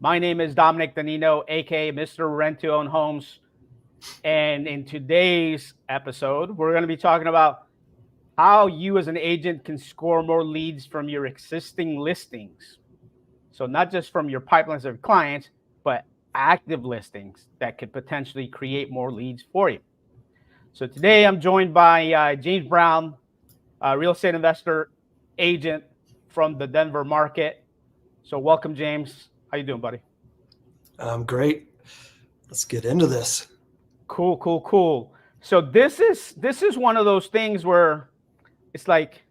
My name is Dominic Danino, aka Mr. Rent to Own Homes. And in today's episode, we're going to be talking about how you as an agent can score more leads from your existing listings. So, not just from your pipelines of clients, but active listings that could potentially create more leads for you. So, today I'm joined by James Brown, real estate investor agent from the Denver market. So, welcome, James. How you doing, buddy? Great. Let's get into this. Cool. So this is one of those things where it's like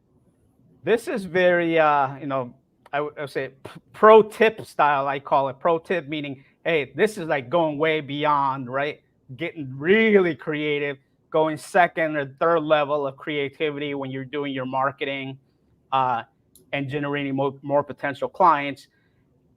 this is very I would say pro tip style. I call it pro tip, meaning hey, this is like going way beyond, right? Getting really creative, going second or third level of creativity when you're doing your marketing and generating more potential clients,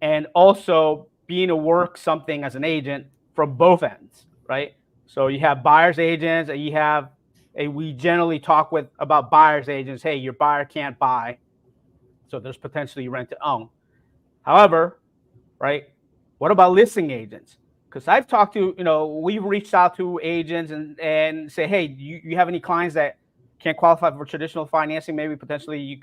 and also being to work something as an agent from both ends, right? So you have buyer's agents, and we generally talk about buyer's agents. Hey, your buyer can't buy, so there's potentially rent to own. However, right, what about listing agents? Because I've talked to, we've reached out to agents and say, hey, you have any clients that can't qualify for traditional financing? Maybe potentially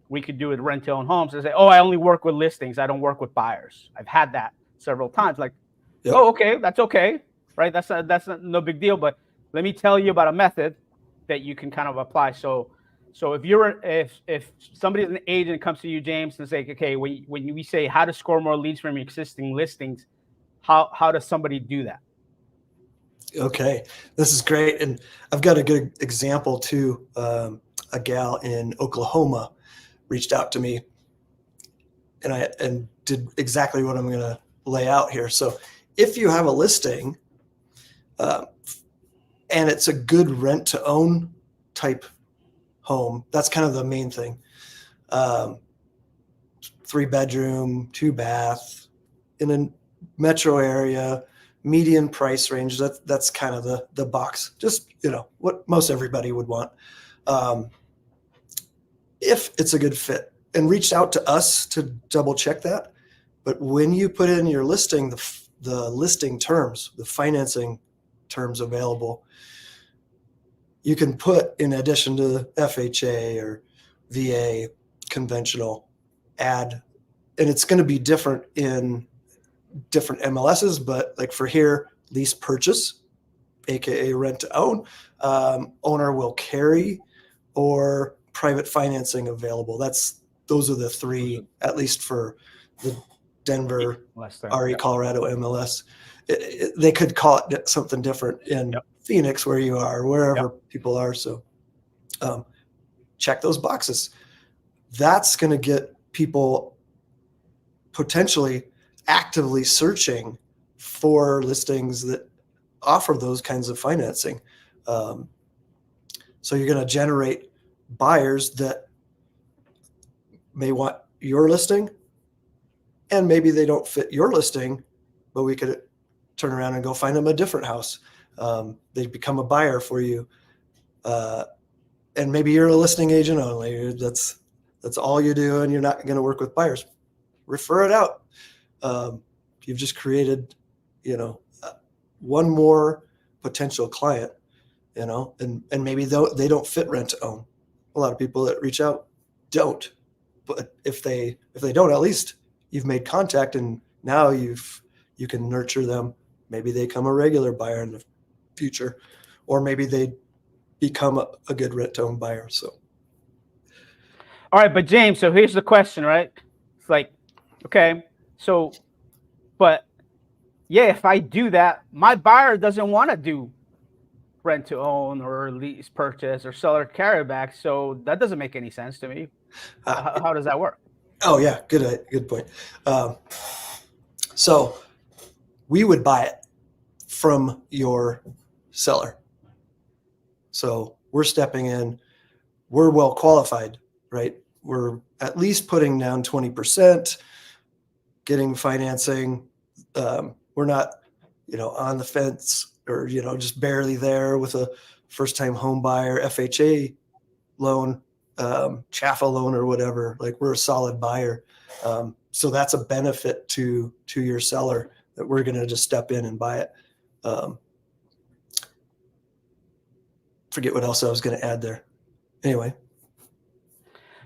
we could do it rent to own homes, and say, oh, I only work with listings. I don't work with buyers. I've had that several times. Like, yep. Oh, okay, that's okay, right? That's no big deal. But let me tell you about a method that you can kind of apply. So if somebody, an agent, comes to you, James, and say, okay, when we say how to score more leads from your existing listings, how does somebody do that? Okay, this is great, and I've got a good example too. A gal in Oklahoma reached out to me, and did exactly what I'm going to lay out here. So if you have a listing and it's a good rent to own type home, that's kind of the main thing. 3-bedroom, 2-bath in a metro area, median price range. That's kind of the box, just, what most everybody would want. If it's a good fit, and reached out to us to double check that. But when you put in your listing, the listing terms, the financing terms available, you can put, in addition to FHA or VA, conventional, add, and it's going to be different in different MLSs, but like for here, lease purchase, aka rent to own, owner will carry, or private financing available. Those are the three, at least for the Denver, RE, Colorado MLS. They could call it something different in Phoenix, where you are, wherever people are. So check those boxes. That's going to get people potentially actively searching for listings that offer those kinds of financing. So you're going to generate buyers that may want your listing, and maybe they don't fit your listing, but we could turn around and go find them a different house. They become a buyer for you, and maybe you're a listing agent only. That's all you do, and you're not going to work with buyers. Refer it out. You've just created, one more potential client, and maybe they don't fit rent to own. A lot of people that reach out don't. But if they don't, at least you've made contact, and now you can nurture them. Maybe they become a regular buyer in the future, or maybe they become a good rent to own buyer. So, all right, but James, so here's the question, right? It's like, okay, so, but yeah, if I do that, my buyer doesn't want to do rent to own or lease purchase or seller carryback, so that doesn't make any sense to me. How does that work? Oh yeah, good point. So we would buy it from your seller. So we're stepping in, we're well qualified, right? We're at least putting down 20%, getting financing. We're not, on the fence, or, just barely there with a first-time home buyer, FHA loan, CHAFA loan or whatever. Like, we're a solid buyer. So that's a benefit to your seller that we're going to just step in and buy it. Forget what else I was going to add there. Anyway.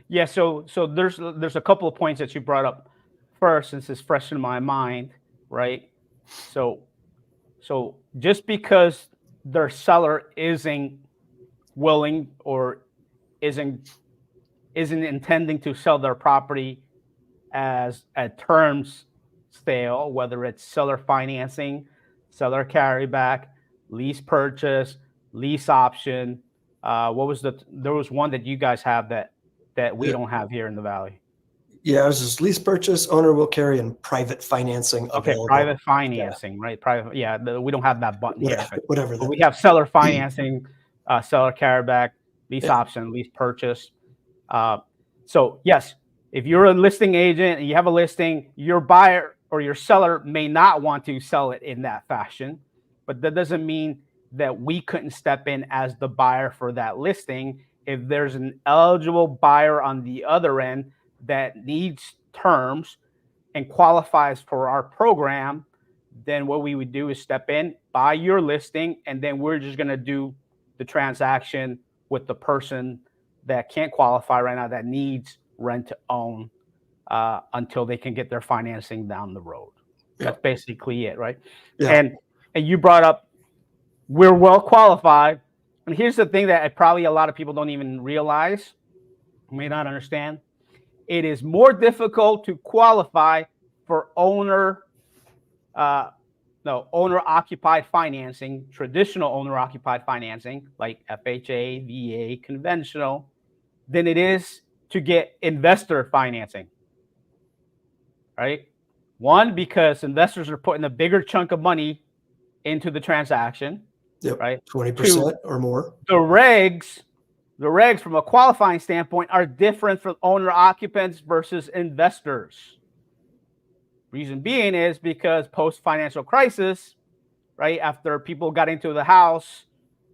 Yeah. So there's a couple of points that you brought up first, since it's fresh in my mind, right? So just because their seller isn't willing or isn't intending to sell their property as a terms sale, whether it's seller financing, seller carryback, lease purchase, lease option. There was one that you guys have that we don't have here in the Valley. Yeah, it was just lease purchase, owner will carry, and private financing available. Private financing, right? Private, we don't have that button here. Whatever. But we have seller financing, seller carryback, lease option, lease purchase. So yes, if you're a listing agent and you have a listing, your buyer or your seller may not want to sell it in that fashion, but that doesn't mean that we couldn't step in as the buyer for that listing. If there's an eligible buyer on the other end that needs terms and qualifies for our program, then what we would do is step in, buy your listing, and then we're just going to do the transaction with the person that can't qualify right now, that needs rent to own until they can get their financing down the road. That's basically it, right? Yeah. And you brought up, we're well qualified. And here's the thing that probably a lot of people don't even realize, may not understand. It is more difficult to qualify for owner-occupied financing, traditional owner-occupied financing, like FHA, VA, conventional, than it is to get investor financing, right? One, because investors are putting a bigger chunk of money into the transaction, right? 20% or more. The regs from a qualifying standpoint are different for owner occupants versus investors. Reason being is because post-financial crisis, right, after people got into the house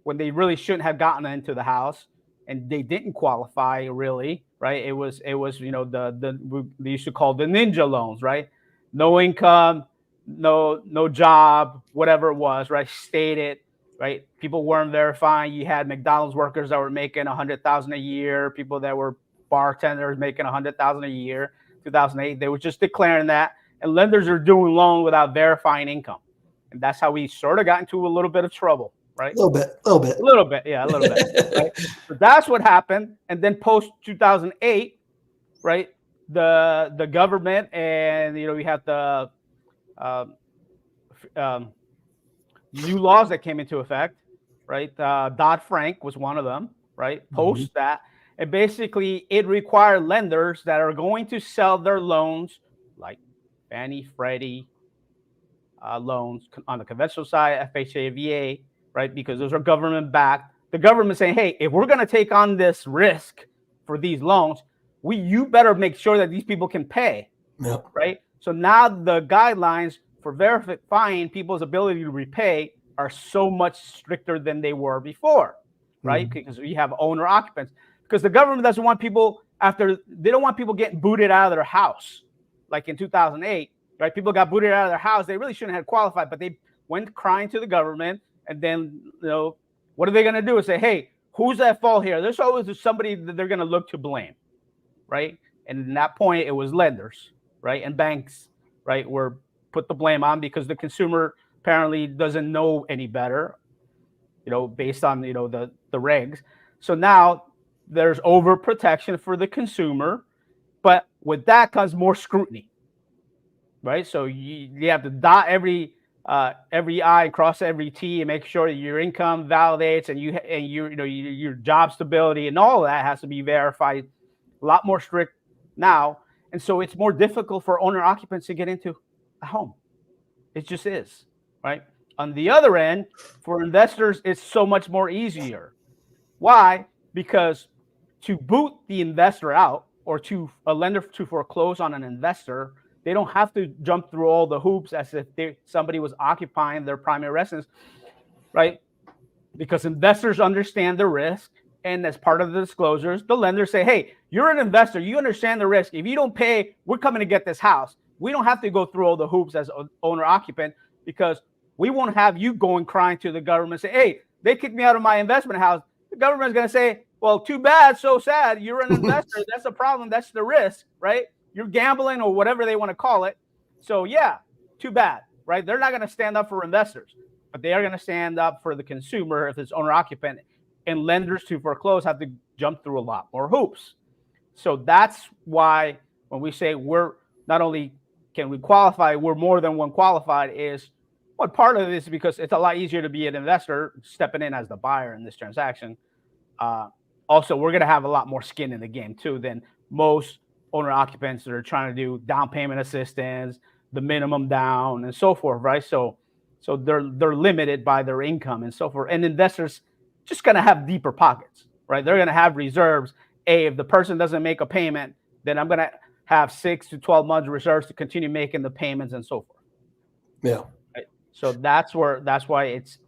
when they really shouldn't have gotten into the house and they didn't qualify really, right? It was they used to call the ninja loans, right? No income, no job, whatever it was, right? Stated, right? People weren't verifying. You had McDonald's workers that were making $100,000 a year, people that were bartenders making $100,000 a year. 2008, they were just declaring that. And lenders are doing loan without verifying income. And that's how we sort of got into a little bit of trouble, right? A little bit. Yeah, a little bit. Right? So that's what happened. And then post 2008, right? The government and, we had the new laws that came into effect, right? Dodd-Frank was one of them, right? Post that. And basically it required lenders that are going to sell their loans, like Fannie, Freddie loans on the conventional side, FHA, VA, right? Because those are government backed. The government saying, hey, if we're going to take on this risk for these loans, you better make sure that these people can pay, right? So now the guidelines for verifying people's ability to repay are so much stricter than they were before, right? Because we have owner occupants. Because the government doesn't want people they don't want people getting booted out of their house. Like in 2008, right? People got booted out of their house. They really shouldn't have qualified, but they went crying to the government. And then, what are they going to do? Is say, hey, who's at fault here? There's always somebody that they're going to look to blame, right? And at that point, it was lenders, right? And banks, right, were put the blame on because the consumer apparently doesn't know any better, based on, the regs. So now there's overprotection for the consumer. But with that comes more scrutiny, right? So you have to dot every I, cross every T, and make sure that your income validates and your job stability and all of that has to be verified. A lot more strict now, and so it's more difficult for owner occupants to get into a home. It just is, right? On the other end, for investors, it's so much more easier. Why? Because to boot the investor out, or to a lender to foreclose on an investor, they don't have to jump through all the hoops as if somebody was occupying their primary residence, right? Because investors understand the risk And as part of the disclosures, the lenders say, hey, you're an investor. You understand the risk. If you don't pay, we're coming to get this house. We don't have to go through all the hoops as owner occupant, because we won't have you going crying to the government, say, hey, they kicked me out of my investment house. The government's going to say, well, too bad, so sad. You're an investor. That's the problem. That's the risk, right? You're gambling, or whatever they want to call it. So yeah, too bad, right? They're not going to stand up for investors, but they are going to stand up for the consumer if it's owner occupant. And lenders to foreclose have to jump through a lot more hoops. So that's why when we say we're not only can we qualify, we're more than one qualified, is what part of it is because it's a lot easier to be an investor stepping in as the buyer in this transaction. Also, we're going to have a lot more skin in the game too than most owner occupants that are trying to do down payment assistance, the minimum down, and so forth, right? So they're limited by their income and so forth. And investors just going to have deeper pockets, right? They're going to have reserves. If the person doesn't make a payment, then I'm going to have 6 to 12 months reserves to continue making the payments and so forth. Yeah. Right? So that's why it's,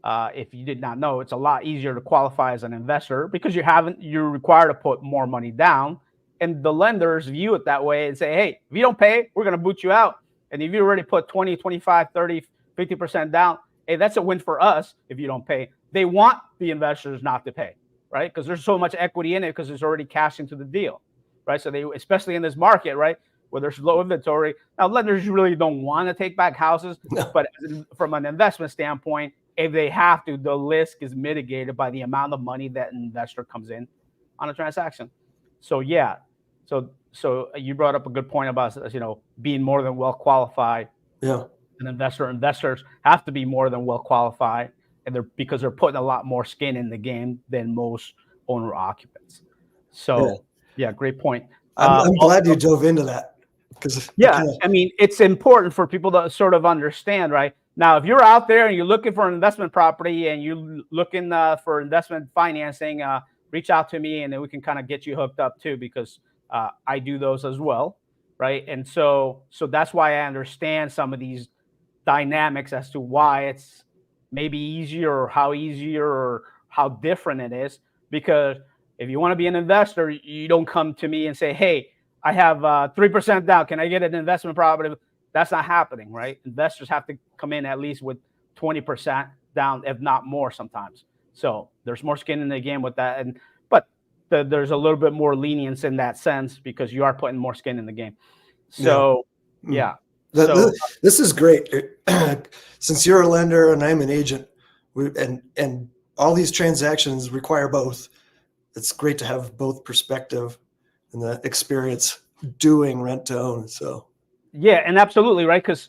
if you did not know, it's a lot easier to qualify as an investor because you're required to put more money down, and the lenders view it that way and say, hey, if you don't pay, we're going to boot you out. And if you already put 20, 25, 30, 50% down, hey, that's a win for us if you don't pay. They want the investors not to pay, right? Because there's so much equity in it because there's already cash into the deal, right? So they, especially in this market, right, where there's low inventory. Now, lenders really don't want to take back houses, but from an investment standpoint, if they have to, the risk is mitigated by the amount of money that an investor comes in on a transaction. So yeah, so you brought up a good point about, being more than well qualified. Yeah, investors have to be more than well qualified, and because they're putting a lot more skin in the game than most owner occupants. So yeah, great point. I'm glad you dove into that because I mean, it's important for people to sort of understand, right? Now, if you're out there and you're looking for an investment property and you're looking for investment financing, reach out to me and then we can kind of get you hooked up too, because I do those as well, right? And so that's why I understand some of these dynamics as to why it's maybe easier or how different it is. Because if you want to be an investor, you don't come to me and say, hey, I have 3% down. Can I get an investment property? That's not happening, right? Investors have to come in at least with 20% down, if not more sometimes. So there's more skin in the game with that. But there's a little bit more lenience in that sense because you are putting more skin in the game. So, yeah. This is great. Since you're a lender and I'm an agent, and all these transactions require both, it's great to have both perspective and the experience doing rent to own. So yeah, and absolutely, right? Because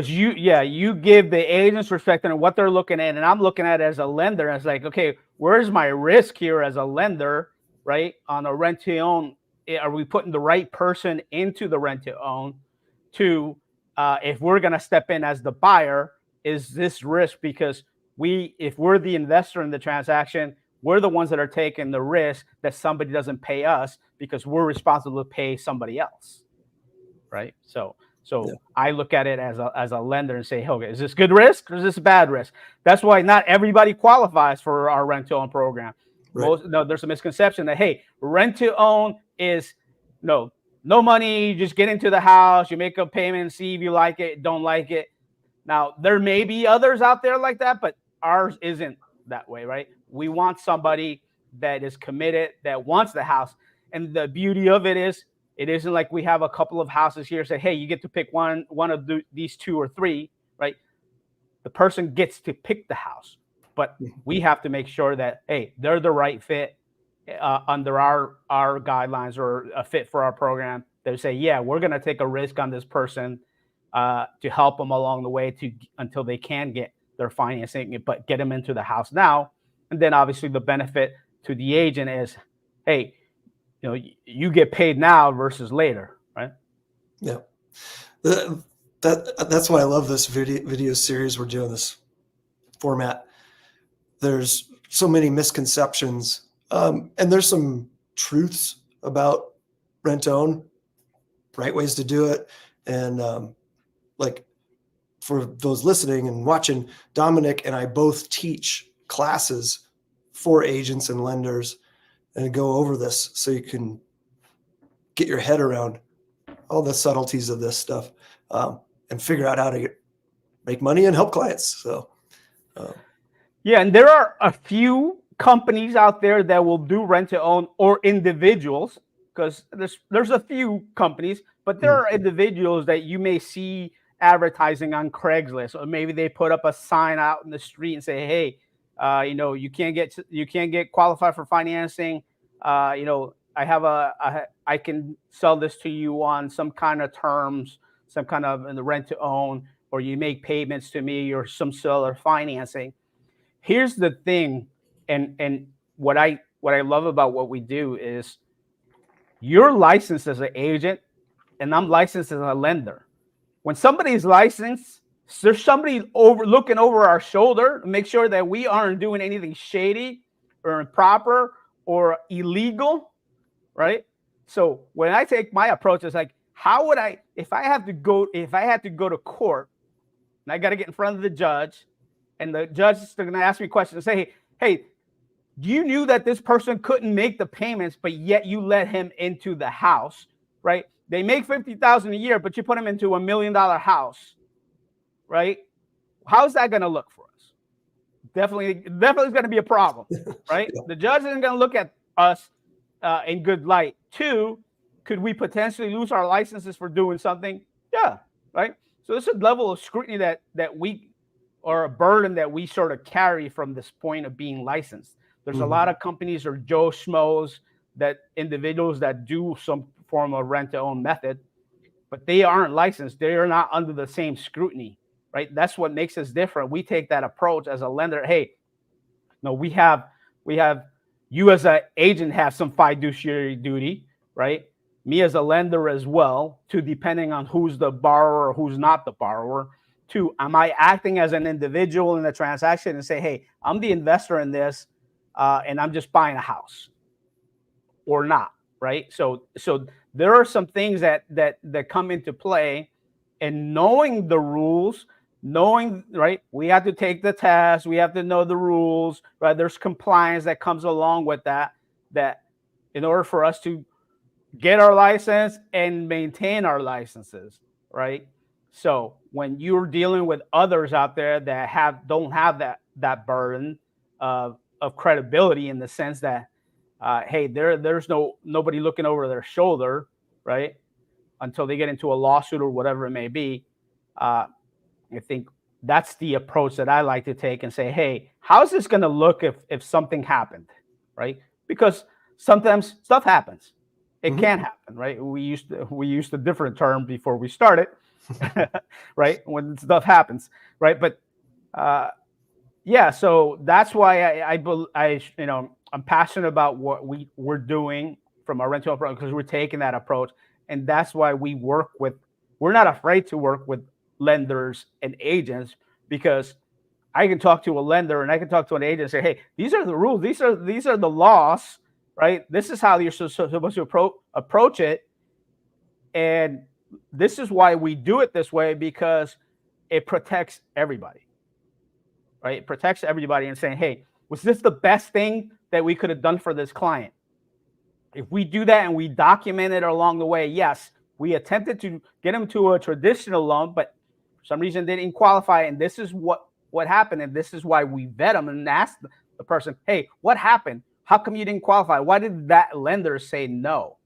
you give the agents perspective on what they're looking at, and I'm looking at it as a lender. And it's like, okay, where's my risk here as a lender, right? On a rent to own, are we putting the right person into the rent to own? To if we're going to step in as the buyer, is this risk? Because if we're the investor in the transaction, we're the ones that are taking the risk that somebody doesn't pay us because we're responsible to pay somebody else, right? So I look at it as a lender and say, okay, is this good risk or is this bad risk? That's why not everybody qualifies for our rent to own program. Right. There's a misconception that, hey, rent to own is no money. You just get into the house, you make a payment, see if you like it, don't like it. Now, there may be others out there like that, but ours isn't that way, right? We want somebody that is committed, that wants the house. And the beauty of it is, it isn't like we have a couple of houses here say, hey, you get to pick one of these 2 or 3, right? The person gets to pick the house, but we have to make sure that, hey, they're the right fit under our guidelines or a fit for our program. They say, yeah, we're going to take a risk on this person to help them along the way until they can get their financing, but get them into the house now. And then obviously the benefit to the agent is, hey, you get paid now versus later, right? Yeah. That's why I love this video series. We're doing this format. There's so many misconceptions, and there's some truths about rent to own, right ways to do it. And like for those listening and watching, Dominic and I both teach classes for agents and lenders and go over this so you can get your head around all the subtleties of this stuff, and figure out how to make money and help clients. So, yeah, and there are a few companies out there that will do rent to own, or individuals, because there's a few companies, but there are individuals that you may see advertising on Craigslist, or maybe they put up a sign out in the street and say, hey, you can't get qualified for financing. I can sell this to you on some kind of terms, some kind of in the rent to own, or you make payments to me, or some seller financing. Here's the thing, and what I love about what we do is you're licensed as an agent and I'm licensed as a lender. When somebody's licensed, there's somebody looking over our shoulder to make sure that we aren't doing anything shady or improper or illegal, right? So when I take my approach, it's like, how would I, if I had to go to court and I got to get in front of the judge, and the judge is going to ask me questions and say, hey, you knew that this person couldn't make the payments, but yet you let him into the house, right? They make $50,000 a year, but you put them into $1 million house, right? How's that going to look for us? Definitely is going to be a problem, right? Yeah. The judge isn't going to look at us in good light. Two, could we potentially lose our licenses for doing something? Yeah, right? So there's a level of scrutiny that we, or a burden that we sort of carry from this point of being licensed. There's a lot of companies or Joe Schmoes, that individuals that do some form of rent-to-own method, but they aren't licensed. They are not under the same scrutiny, right? That's what makes us different. We take that approach as a lender. Hey, no, we have you as an agent have some fiduciary duty, right? Me as a lender as well, to depending on who's the borrower or who's not the borrower. Two, am I acting as an individual in the transaction and say, hey, I'm the investor in this, and I'm just buying a house, or not, right? So there are some things that come into play, and knowing the rules, right? We have to take the test. We have to know the rules, right? There's compliance that comes along with that in order for us to get our license and maintain our licenses, right? So when you're dealing with others out there that don't have that burden of credibility, in the sense that, hey, there's nobody looking over their shoulder, right? Until they get into a lawsuit or whatever it may be. I think that's the approach that I like to take and say, hey, how's this going to look if something happened, right? Because sometimes stuff happens. It can happen, right? We used a different term before we started, right? When stuff happens, right? But yeah, so that's why I'm passionate about what we're doing from our rental approach, because we're taking that approach, and that's why we're not afraid to work with lenders and agents, because I can talk to a lender and I can talk to an agent and say, hey, these are the rules, these are the laws, right? This is how you're supposed to approach it, and this is why we do it this way, because it protects everybody, right? It protects everybody, and saying, hey, was this the best thing that we could have done for this client? If we do that and we document it along the way, yes, we attempted to get them to a traditional loan, but for some reason they didn't qualify, and this is what happened, and this is why we vet them and ask the person, hey, what happened? How come you didn't qualify? Why did that lender say no?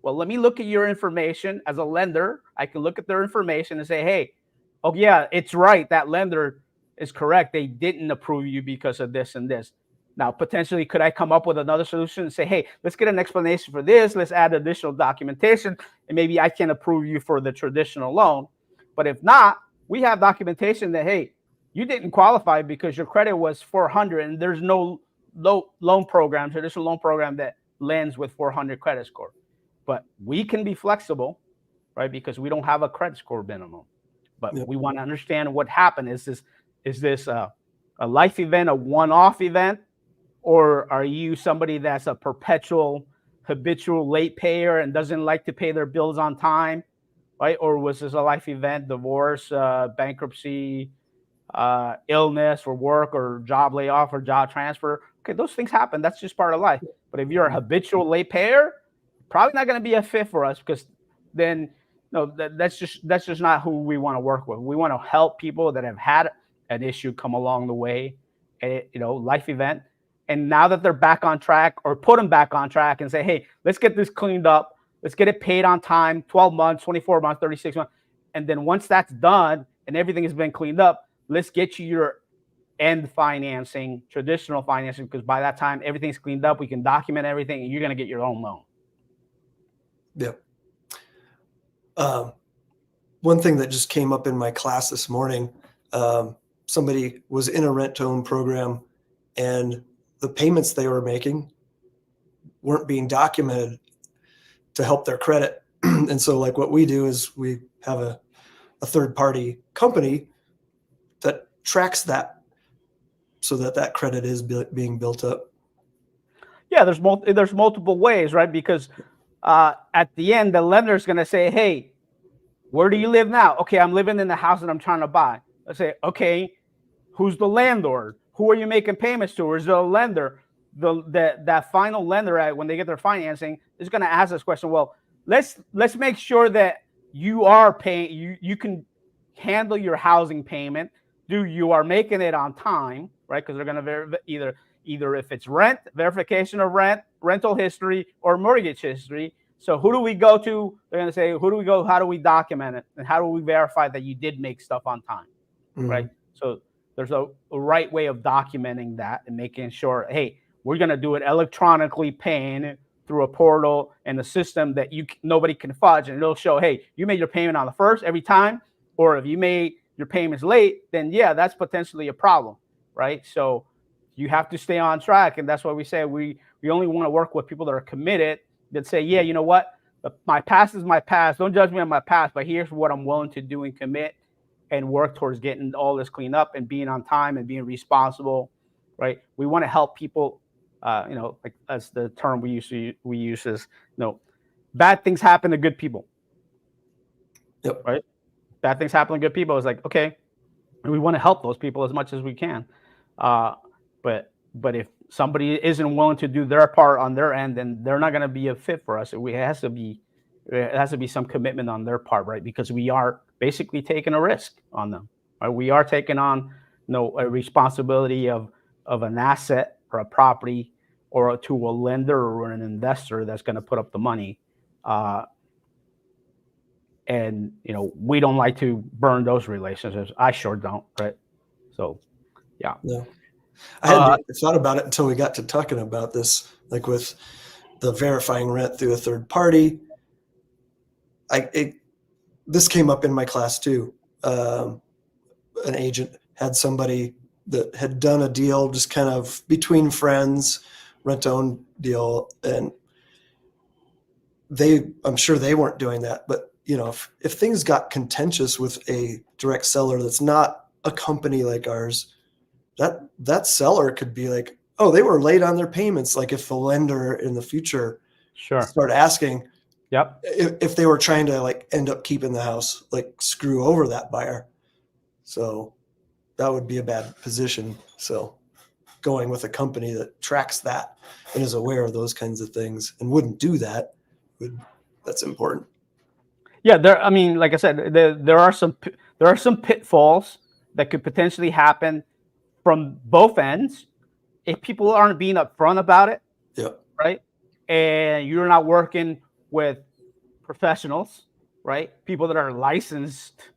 Well, let me look at your information. As a lender, I can look at their information and say, hey, oh yeah, it's right, that lender is correct. They didn't approve you because of this and this. Now, potentially, could I come up with another solution and say, hey, let's get an explanation for this. Let's add additional documentation, and maybe I can approve you for the traditional loan. But if not, we have documentation that, hey, you didn't qualify because your credit was 400, and there's no traditional loan program that lends with 400 credit score. But we can be flexible, right? Because we don't have a credit score minimum. But we want to understand what happened. Is this a life event, a one-off event? Or are you somebody that's a perpetual, habitual late payer and doesn't like to pay their bills on time, right? Or was this a life event, divorce, bankruptcy, illness, or work, or job layoff, or job transfer? Okay, those things happen. That's just part of life. But if you're a habitual late payer, probably not going to be a fit for us, because then that's just not who we want to work with. We want to help people that have had an issue come along the way, life event, and now that they're back on track, or put them back on track and say, hey, let's get this cleaned up. Let's get it paid on time, 12 months, 24 months, 36 months. And then once that's done and everything has been cleaned up, let's get you your end financing, traditional financing, because by that time everything's cleaned up, we can document everything, and you're going to get your own loan. Yeah. One thing that just came up in my class this morning, somebody was in a rent-to-own program, and the payments they were making weren't being documented to help their credit. And so like what we do is we have a third-party company that tracks that, so that credit is being built up. Yeah, there's multiple ways, right? Because at the end, the lender is going to say, hey, where do you live now? Okay, I'm living in the house that I'm trying to buy. I say, okay, who's the landlord? Who are you making payments to? Or is the lender? That final lender, when they get their financing, is going to ask this question. Well, let's make sure that you are paying. You can handle your housing payment. You are making it on time, right? Because they're going to either if it's rent, verification of rent, rental history, or mortgage history. So who do we go to? They're going to say, who do we go? How do we document it? And how do we verify that you did make stuff on time, right? So there's a right way of documenting that and making sure, hey, we're going to do it electronically, paying through a portal and a system that nobody can fudge. And it'll show, hey, you made your payment on the first every time. Or if you made your payments late, then yeah, that's potentially a problem, right? So you have to stay on track. And that's why we say we only want to work with people that are committed, that say, yeah, you know what? My past is my past. Don't judge me on my past, but here's what I'm willing to do and commit and work towards getting all this cleaned up and being on time and being responsible, right? We want to help people, like as the term we use is, bad things happen to good people. Yep. Right? Bad things happen to good people. It's like, okay, we want to help those people as much as we can. But if somebody isn't willing to do their part on their end, then they're not going to be a fit for us. It has to be some commitment on their part, right? Because we are basically taking a risk on them. Right? We are taking on a responsibility of an asset or a property, or to a lender or an investor that's going to put up the money. And we don't like to burn those relationships. I sure don't, right? So, yeah. I hadn't thought about it until we got to talking about this, like with the verifying rent through a third party. This came up in my class too. An agent had somebody that had done a deal just kind of between friends, rent-to-own deal, and I'm sure they weren't doing that, but if things got contentious with a direct seller that's not a company like ours, that seller could be like, oh, they were late on their payments. Like if the lender in the future start asking, yep, if they were trying to like end up keeping the house, like screw over that buyer. So that would be a bad position. So going with a company that tracks that and is aware of those kinds of things and wouldn't do that, that's important. Yeah, like I said, there are some pitfalls that could potentially happen from both ends if people aren't being upfront about it. Yeah. Right. And you're not working with professionals, right? People that are licensed,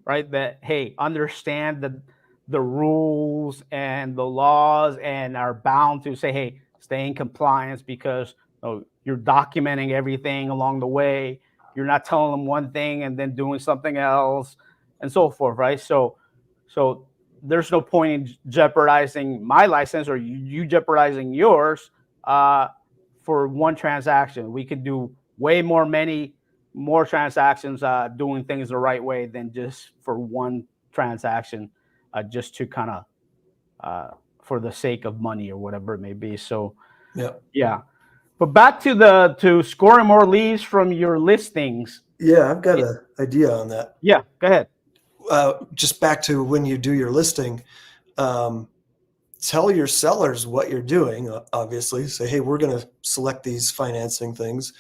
right? That, hey, understand the rules and the laws and are bound to say, hey, stay in compliance, because you're documenting everything along the way. You're not telling them one thing and then doing something else and so forth, right? So there's no point in jeopardizing my license or you jeopardizing yours for one transaction. We could do many more transactions doing things the right way than just for one transaction, just to kind of for the sake of money or whatever it may be. So yeah. But back to scoring more leads from your listings. Yeah, I've got an idea on that. Yeah, go ahead. Just back to when you do your listing, tell your sellers what you're doing. Obviously, say, hey, we're going to select these financing things,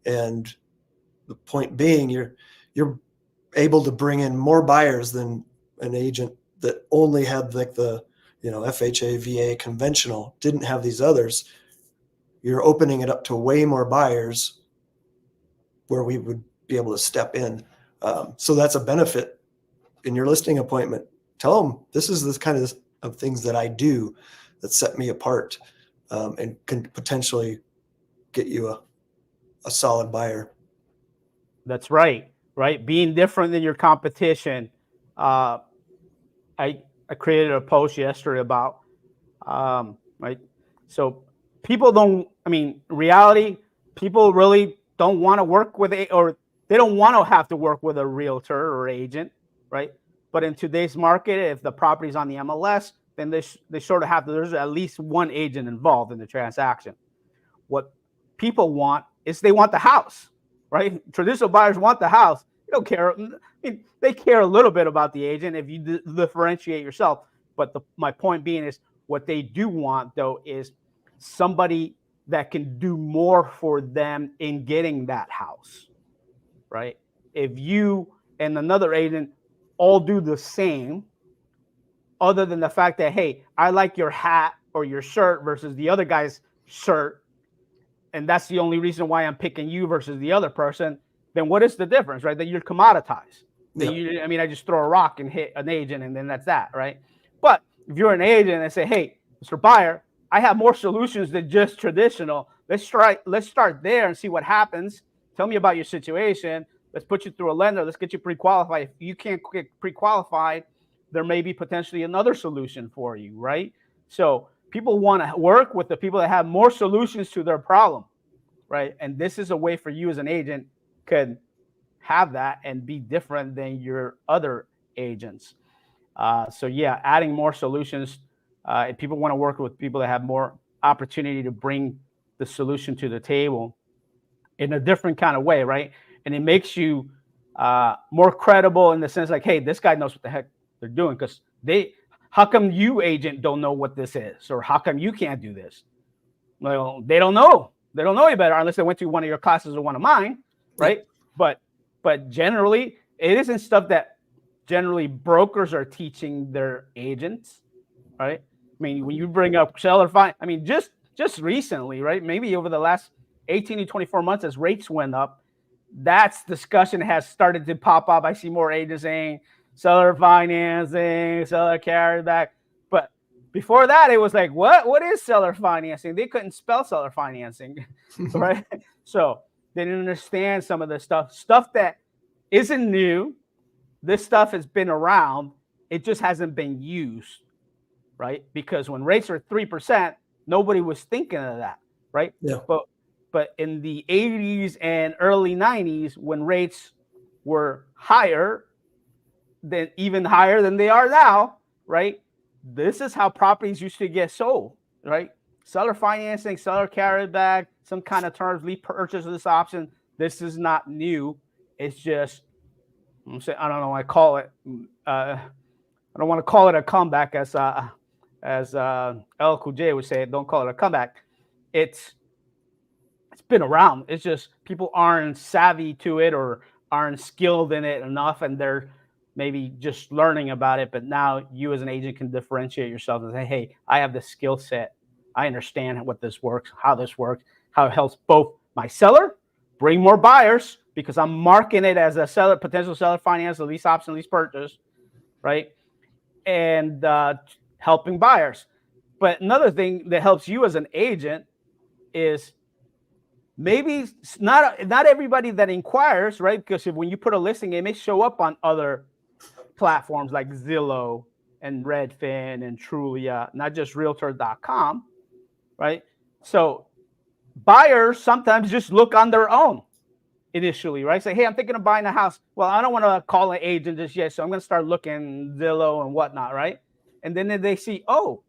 and the point being, you're able to bring in more buyers than an agent that only had like the FHA, VA, conventional, didn't have these others. You're opening it up to way more buyers where we would be able to step in. So that's a benefit in your listing appointment. Tell them this is the kind of things that I do that set me apart, and can potentially get you a solid buyer. That's right. Right. Being different than your competition. I created a post yesterday about, right. So people don't, reality, people really don't want to work with or they don't want to have to work with a realtor or agent. Right. But in today's market, if the property's on the MLS, then they sort of have to, there's at least one agent involved in the transaction. What people want is they want the house, right? Traditional buyers want the house. They don't care. They care a little bit about the agent if you differentiate yourself. But my point being is what they do want, though, is somebody that can do more for them in getting that house, right? If you and another agent all do the same, other than the fact that, hey, I like your hat or your shirt versus the other guy's shirt, and that's the only reason why I'm picking you versus the other person, then what is the difference, right? That you're commoditized. Yeah. I just throw a rock and hit an agent, and then that's that, right? But if you're an agent and say, hey, Mr. Buyer, I have more solutions than just traditional. Let's start there and see what happens. Tell me about your situation. Let's put you through a lender. Let's get you pre-qualified. If you can't get pre-qualified, there may be potentially another solution for you, right? So people want to work with the people that have more solutions to their problem, right? And this is a way for you as an agent could have that and be different than your other agents. So yeah, adding more solutions. If people want to work with people that have more opportunity to bring the solution to the table in a different kind of way, right? And it makes you more credible in the sense like, hey, this guy knows what the heck they're doing, because how come you, agent, don't know what this is? Or how come you can't do this? Well, they don't know. They don't know you better unless they went to one of your classes or one of mine, right? Yeah. But generally, it isn't stuff that generally brokers are teaching their agents, right? When you bring up seller finance, just recently, right? Maybe over the last 18 to 24 months as rates went up, that's discussion has started to pop up. I see more agents saying seller financing, seller carryback. But before that, it was like, what is seller financing? They couldn't spell seller financing, right? So they didn't understand some of the stuff that isn't new. This stuff has been around. It just hasn't been used, right? Because when rates are 3%, nobody was thinking of that, right? Yeah. But in the 80s and early 90s, when rates were higher, even higher than they are now, right? This is how properties used to get sold, right? Seller financing, seller carryback, some kind of terms, lease purchase of this option. This is not new. It's just, I don't know. I call it. I don't want to call it a comeback, as LL Cool J would say. Don't call it a comeback. It's been around. It's just people aren't savvy to it or aren't skilled in it enough, and they're maybe just learning about it. But now you as an agent can differentiate yourself and say, hey, I have the skill set. I understand what this works, how it helps both my seller bring more buyers, because I'm marking it as a seller, potential seller finance, a lease option, lease purchase, right? And helping buyers. But another thing that helps you as an agent is maybe not everybody that inquires, right? Because when you put a listing, it may show up on other platforms like Zillow and Redfin and Trulia, not just Realtor.com, right? So buyers sometimes just look on their own initially, right? Say, hey, I'm thinking of buying a house. Well, I don't want to call an agent just yet, so I'm going to start looking Zillow and whatnot, right? And then they see, oh,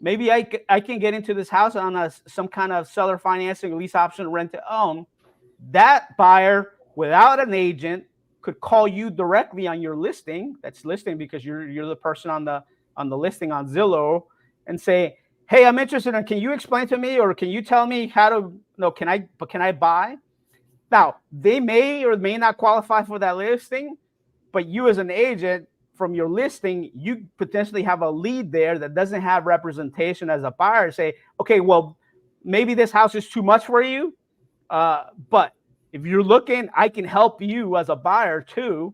maybe I can get into this house on some kind of seller financing, lease option, rent to own. That buyer, without an agent, could call you directly on your listing. That's listing because you're the person on the listing on Zillow, and say, hey, I'm interested in, can you explain to me, or can you tell me how to, can I buy? Now, they may or may not qualify for that listing, but you as an agent, from your listing, you potentially have a lead there that doesn't have representation as a buyer. Say, okay, well, maybe this house is too much for you, but if you're looking, I can help you as a buyer too,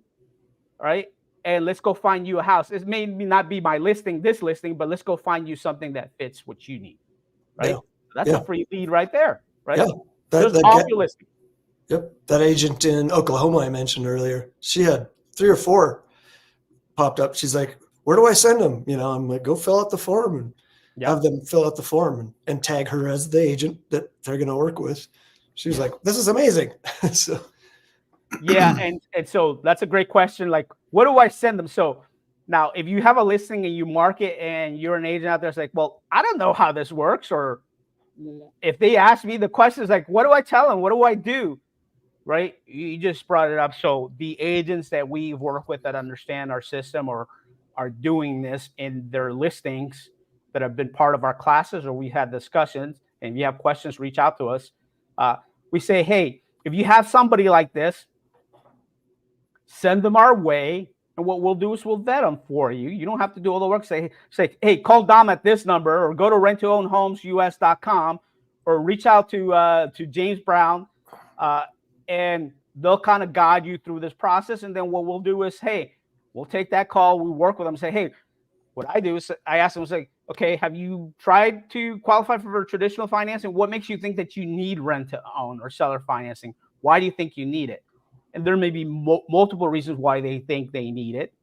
right? And let's go find you a house. It may not be my listing, this listing, but let's go find you something that fits what you need, right? Yeah. That's a free lead right there, right? Yeah. Just off your listing. Yep. That agent in Oklahoma I mentioned earlier, she had 3 or 4 popped up. She's like, where do I send them? I'm like, go fill out the form and have them fill out the form and tag her as the agent that they're going to work with. She was like, this is amazing. So. Yeah. And so that's a great question. Like, what do I send them? So now if you have a listing and you market and you're an agent out there, it's like, well, I don't know how this works. Or if they ask me the questions, like, what do I tell them? What do I do? Right? You just brought it up. So the agents that we work with that understand our system or are doing this in their listings that have been part of our classes, or we had discussions, and if you have questions, reach out to us. We say, hey, if you have somebody like this, send them our way. And what we'll do is we'll vet them for you. You don't have to do all the work. Say, hey, call Dom at this number, or go to renttownhomesus.com, or reach out to James Brown, and they'll kind of guide you through this process. And then what we'll do is, hey, we'll take that call. We work with them. Say, hey, what I do is I ask them, say, okay, have you tried to qualify for traditional financing? What makes you think that you need rent to own or seller financing? Why do you think you need it? And there may be multiple reasons why they think they need it,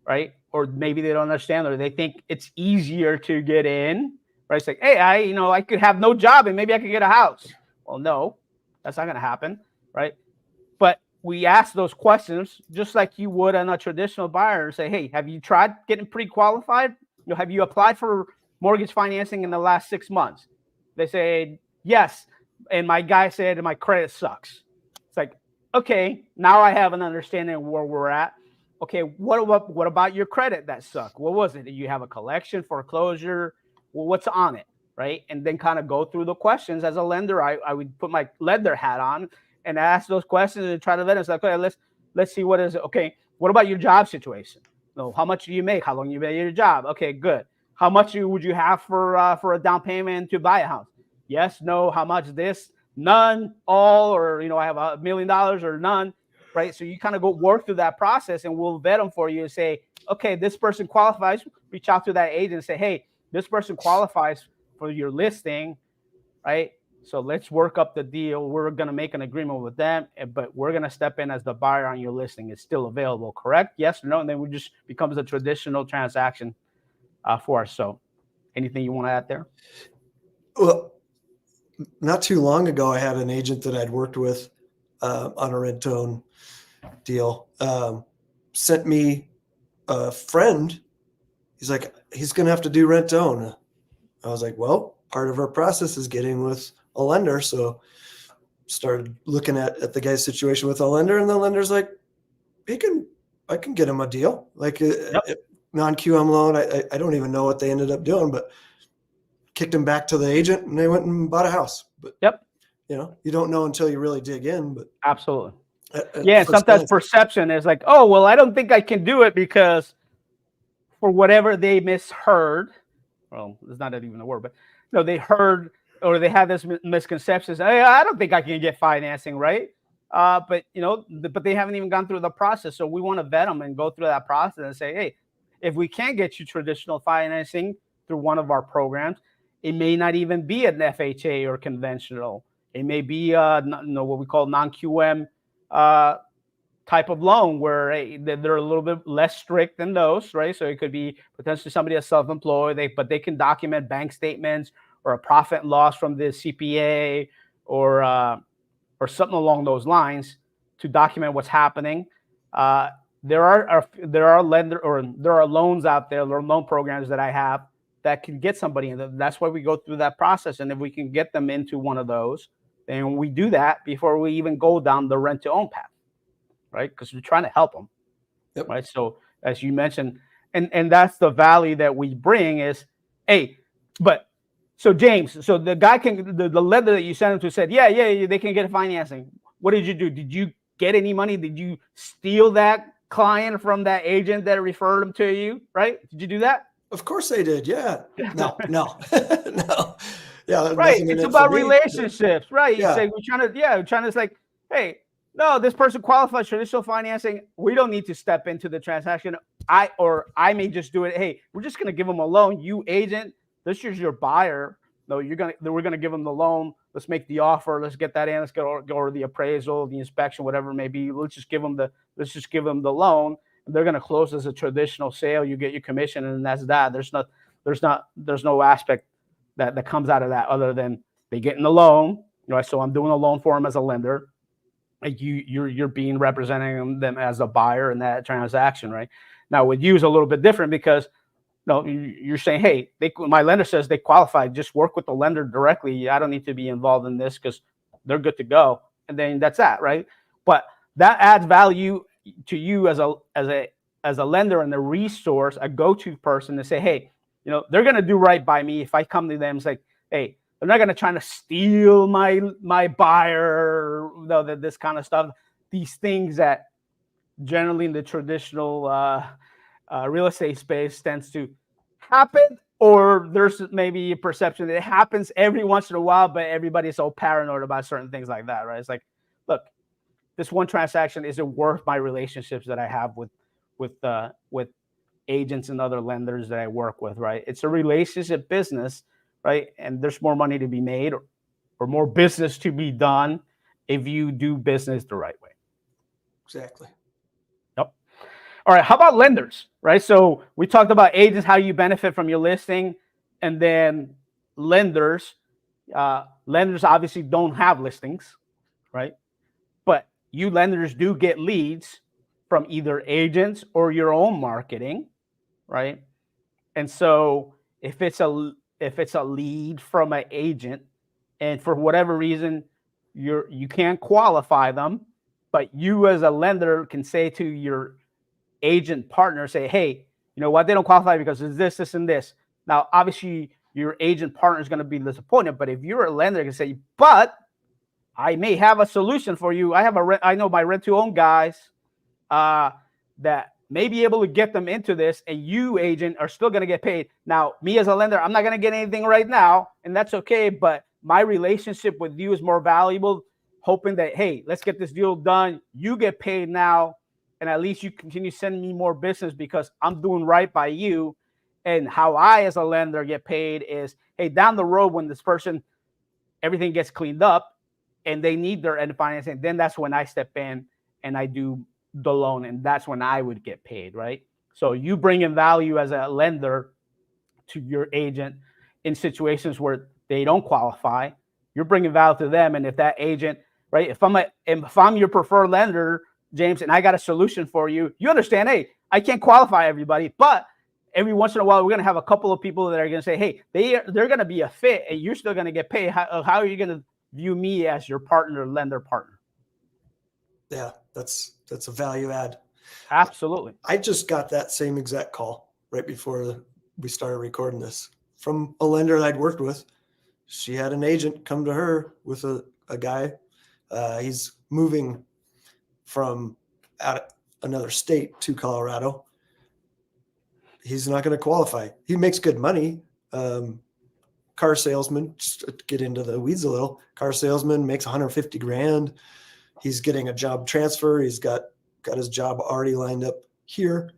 right? Or maybe they don't understand, or they think it's easier to get in, right? It's like, hey, I could have no job and maybe I could get a house. Well, no, that's not going to happen, right? But we ask those questions just like you would on a traditional buyer. Say, hey, have you tried getting pre-qualified? Have you applied for mortgage financing in the last 6 months? They say, yes. And my guy said, my credit sucks. It's like, okay, now I have an understanding of where we're at. Okay, what about your credit that sucked? What was it? Did you have a collection, foreclosure? Well, what's on it, right? And then kind of go through the questions. As a lender, I would put my lender hat on and ask those questions and try to vet. It's like, okay, let's see what is it. Okay, what about your job situation? No, how much do you make? How long you been at your job? Okay, good. How much would you have for a down payment to buy a house? Yes, no. How much? This, none, all, or I have $1 million or none, right? So you kind of go work through that process, and we'll vet them for you and say, okay, this person qualifies. Reach out to that agent and say, hey, this person qualifies for your listing, right? So let's work up the deal. We're going to make an agreement with them, but we're going to step in as the buyer on your listing. It's still available, correct? Yes or no? And then it just becomes a traditional transaction for us. So anything you want to add there? Well, not too long ago, I had an agent that I'd worked with on a rent-to-own deal, sent me a friend. He's like, he's going to have to do rent-to-own. I was like, well, part of our process is getting with a lender. So started looking at the guy's situation with a lender, and the lender's like, I can get him a deal. Like non-QM loan. I don't even know what they ended up doing, but kicked him back to the agent and they went and bought a house. But you don't know until you really dig in. But absolutely. Yeah. Sometimes perception is like, oh, well, I don't think I can do it because for whatever they misheard. Well, it's not even a word, but they heard, or they had this misconception. Hey, I don't think I can get financing, right? But they haven't even gone through the process. So we want to vet them and go through that process and say, hey, if we can't get you traditional financing through one of our programs, it may not even be an FHA or conventional. It may be what we call non-QM type of loan, where they're a little bit less strict than those, right? So it could be potentially somebody that's self-employed, but they can document bank statements or a profit and loss from the CPA or something along those lines to document what's happening. There are loans out there, there are loan programs that I have that can get somebody in. That's why we go through that process. And if we can get them into one of those, then we do that before we even go down the rent-to-own path, right? Because we're trying to help them, right? So as you mentioned, and that's the value that we bring is, hey, But so James, so the guy the lender that you sent him to said, yeah, they can get financing. What did you do? Did you get any money? Did you steal that client from that agent that referred him to you? Right? Did you do that? Of course they did. Yeah. No. No. Yeah. There's Right. nothing in It's it for about me. relationships, right? You Yeah. say we're trying to like, hey, no, this person qualifies traditional financing. We don't need to step into the transaction. I may just do it. Hey, we're just gonna give them a loan. You agent, this is your buyer. No, we're gonna give them the loan. Let's make the offer. Let's get that in. Let's go over the appraisal, the inspection, whatever it may be. Let's just give them the loan. And they're gonna close as a traditional sale. You get your commission, and that's that. There's no aspect that comes out of that other than they get in the loan, right? So I'm doing a loan for them as a lender. Like you're being representing them as a buyer in that transaction, right? Now with you is a little bit different because no, you're saying, hey, my lender says they qualify. Just work with the lender directly. I don't need to be involved in this because they're good to go, and then that's that, right? But that adds value to you as a lender and a resource, a go-to person to say, hey, they're gonna do right by me if I come to them and say, hey, they're not gonna try to steal my buyer, this kind of stuff. These things that generally in the traditional real estate space tends to happen, or there's maybe a perception that it happens every once in a while, but everybody's so paranoid about certain things like that, right? It's like, look, this one transaction isn't worth my relationships that I have with agents and other lenders that I work with, right? It's a relationship business, right? And there's more money to be made or more business to be done if you do business the right way. Exactly. Yep. All right. How about lenders, right? So we talked about agents, how you benefit from your listing, and then lenders. Lenders obviously don't have listings, right? But you lenders do get leads from either agents or your own marketing, right? And so if it's a lead from an agent, and for whatever reason you can't qualify them, but you as a lender can say to your agent partner, say, hey, you know what, they don't qualify because it's this, and this. Now, obviously, your agent partner is going to be disappointed, but if you're a lender, you can say, but I may have a solution for you. I know my rent-to-own guys that may be able to get them into this, and you, agent, are still going to get paid. Now, me as a lender, I'm not going to get anything right now, and that's okay, but my relationship with you is more valuable, hoping that, hey, let's get this deal done. You get paid now, and at least you continue sending me more business because I'm doing right by you. And how I, as a lender, get paid is, hey, down the road when this person, everything gets cleaned up and they need their end financing, then that's when I step in and I do the loan, and that's when I would get paid, right? So you bring in value as a lender to your agent in situations where they don't qualify. You're bringing value to them, and if that agent, right, if I'm your preferred lender, James, and I got a solution for you, you understand, hey, I can't qualify everybody, but every once in a while we're going to have a couple of people that are going to say, hey, they're going to be a fit, and you're still going to get paid. How are you going to view me as your partner, lender partner? Yeah, that's a value add. Absolutely. I just got that same exact call right before we started recording this from a lender that I'd worked with. She had an agent come to her with a guy. He's moving from out another state to Colorado. He's not going to qualify. He makes good money. Car salesman, just to get into the weeds a little, car salesman makes 150 grand. He's getting a job transfer. He's got his job already lined up here.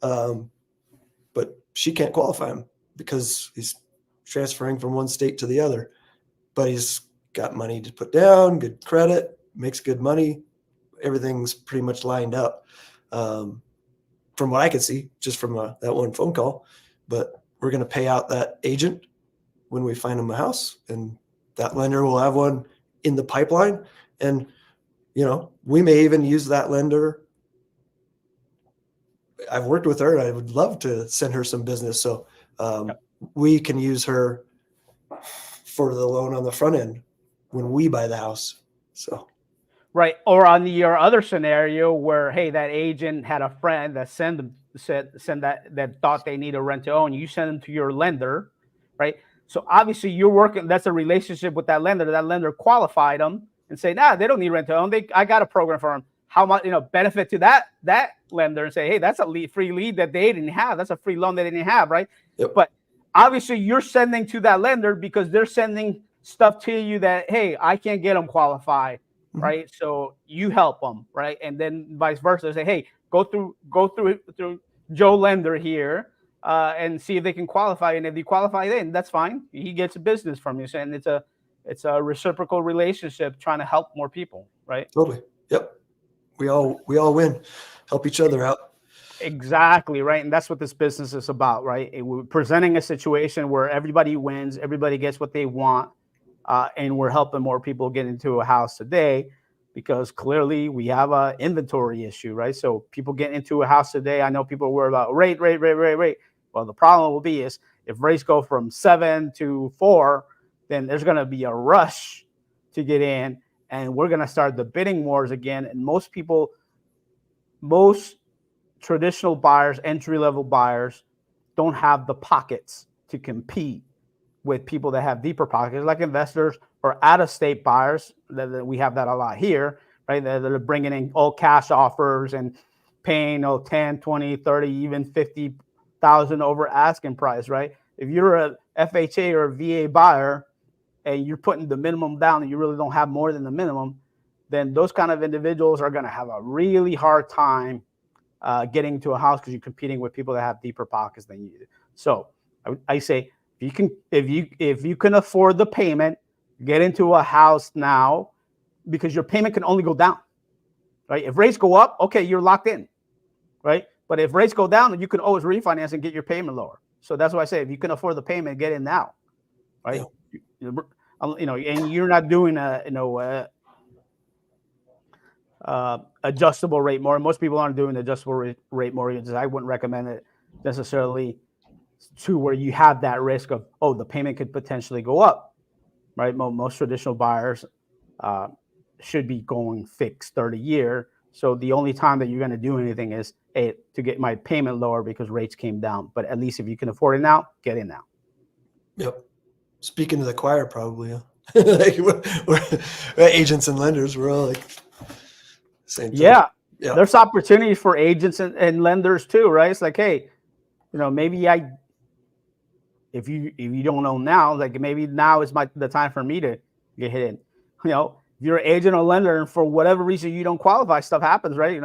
But she can't qualify him because he's transferring from one state to the other. But he's got money to put down, good credit, makes good money. Everything's pretty much lined up from what I could see, just from that one phone call. But we're going to pay out that agent when we find him a house, and that lender will have one in the pipeline. And, we may even use that lender. I've worked with her. I would love to send her some business. So we can use her for the loan on the front end when we buy the house. So. Right. Or on your other scenario where, hey, that agent had a friend that send that thought they need a rent to own. You send them to your lender, right? So obviously you're working, that's a relationship with that lender. That lender qualified them and say, nah, they don't need rent to own. I got a program for them. How much, benefit to that lender, and say, hey, that's a free lead that they didn't have. That's a free loan they didn't have, right? Yep. But obviously you're sending to that lender because they're sending stuff to you that, hey, I can't get them qualified, right? So you help them, right? And then vice versa, say, hey, go through Joe lender here and see if they can qualify. And if you qualify, then that's fine. He gets a business from you, and it's a reciprocal relationship, trying to help more people, right? Totally. Yep. We all win, help each other out. Exactly, right. And that's what this business is about, right? We're presenting a situation where everybody wins, everybody gets what they want, and we're helping more people get into a house today, because clearly we have an inventory issue, right? So people get into a house today. I know people worry about rate. Well, the problem will be is if rates go from 7 to 4, then there's going to be a rush to get in, and we're going to start the bidding wars again. And most traditional buyers, entry-level buyers, don't have the pockets to compete with people that have deeper pockets, like investors or out-of-state buyers. That we have that a lot here, right? That are bringing in all cash offers and paying 10, 20, 30, even 50,000 over asking price, right? If you're a FHA or a VA buyer and you're putting the minimum down and you really don't have more than the minimum, then those kind of individuals are going to have a really hard time getting to a house, because you're competing with people that have deeper pockets than you do. So I say, if you can afford the payment, get into a house now, because your payment can only go down, right? If rates go up, okay, you're locked in, right? But if rates go down, then you can always refinance and get your payment lower. So that's why I say, if you can afford the payment, get in now, right? Yeah. And you're not doing adjustable rate mortgage. Most people aren't doing adjustable rate mortgages. I wouldn't recommend it necessarily to where you have that risk of, the payment could potentially go up, right? Most traditional buyers should be going fixed 30-year. So the only time that you're going to do anything is, hey, to get my payment lower because rates came down. But at least if you can afford it now, get in now. Yep. Speaking to the choir, probably. Huh? Like we're agents and lenders. We're all like same thing. Yeah. There's opportunities for agents and lenders too, right? It's like, hey, maybe if you don't know now, like maybe now is the time for me to get hit in. If you're an agent or lender and for whatever reason you don't qualify, stuff happens, right?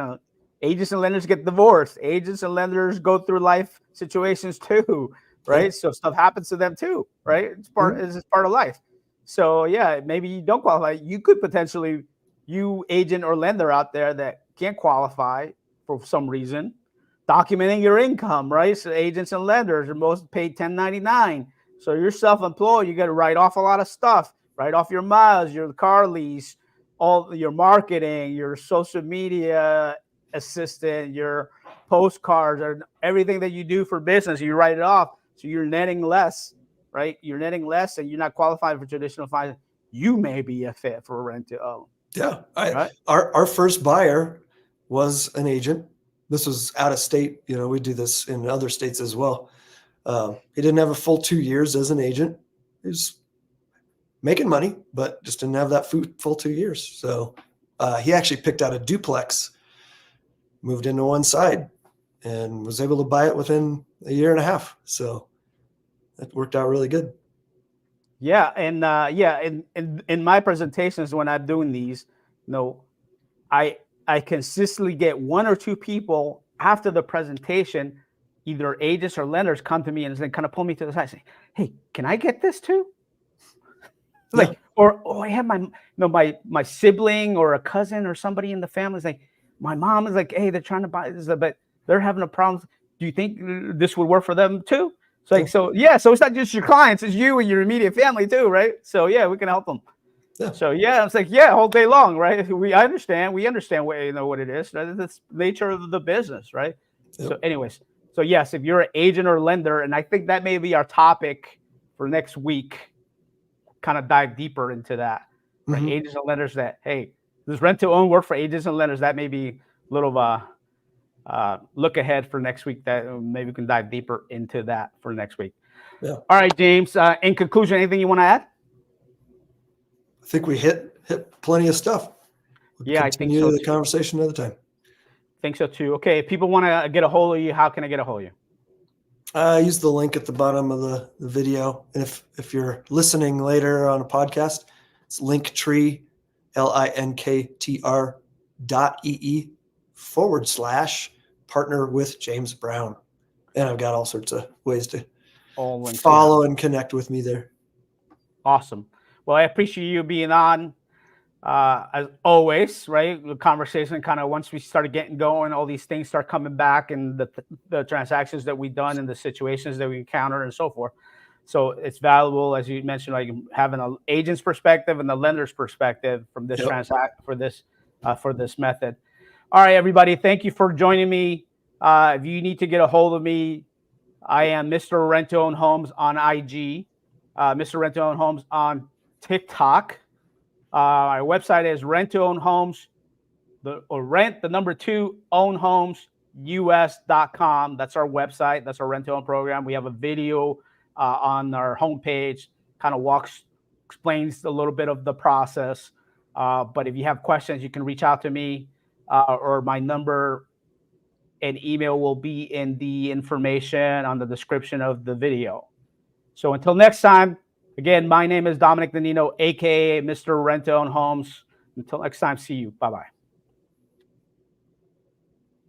Agents and lenders get divorced. Agents and lenders go through life situations too, right? Yeah. So stuff happens to them too, right? It's part of life. So yeah, maybe you don't qualify. You could potentially, you agent or lender out there that can't qualify for some reason, documenting your income, right? So agents and lenders are most paid 1099. So you're self-employed, you got to write off a lot of stuff, write off your miles, your car lease, all your marketing, your social media assistant, your postcards, or everything that you do for business, you write it off. So you're netting less, right? You're netting less and you're not qualified for traditional finance. You may be a fit for rent to own. Yeah. Right? Our first buyer was an agent. This was out of state. We do this in other states as well. He didn't have a full 2 years as an agent. He was making money, but just didn't have that full 2 years. So he actually picked out a duplex, moved into one side, and was able to buy it within a year and a half. So that worked out really good. Yeah. And in my presentations, when I'm doing these, I consistently get one or two people after the presentation, either agents or lenders, come to me and they kind of pull me to the side and say, hey, can I get this too? Like, or I have my sibling or a cousin or somebody in the family is like, my mom is like, hey, they're trying to buy this, but they're having a problem. Do you think this would work for them too? It's like, so it's not just your clients, it's you and your immediate family too, right? So yeah, we can help them. Yeah. So yeah, it's like, all day long, right? We understand what what it is. That's the nature of the business, right? Yep. So anyways, so yes, if you're an agent or lender, and I think that may be our topic for next week, kind of dive deeper into that, right? Mm-hmm. Agents and lenders that, hey, does rent to own work for agents and lenders? That may be a little look ahead for next week, that maybe we can dive deeper into that for next week. Yeah. All right, James. In conclusion, anything you want to add? I think we hit plenty of stuff. We'll Yeah, I think continue so the too. conversation another time. Think so too. Okay, if people want to get a hold of you, how can I get a hold of you? Use the link at the bottom of the video. And if you're listening later on a podcast, it's Linktree, linktr.ee/partner with James Brown. And I've got all sorts of ways to follow and connect with me there. Awesome. Well, I appreciate you being on. As always, right? The conversation kind of, once we started getting going, all these things start coming back, and the transactions that we've done and the situations that we encountered and so forth. So it's valuable, as you mentioned, like having an agent's perspective and the lender's perspective from this for this method. All right, everybody. Thank you for joining me. If you need to get a hold of me, I am Mr. Rent to Own Homes on IG, Mr. Rent to Own Homes on TikTok. Our website is rent2ownhomes, rent the number 2 ownhomesus.com. That's our website. That's our rent to own program. We have a video on our homepage, kind of explains a little bit of the process. But if you have questions, you can reach out to me, or my number and email will be in the information on the description of the video. So until next time. Again, my name is Dominic Danino, a.k.a. Mr. Rent to Own Homes. Until next time, see you. Bye-bye.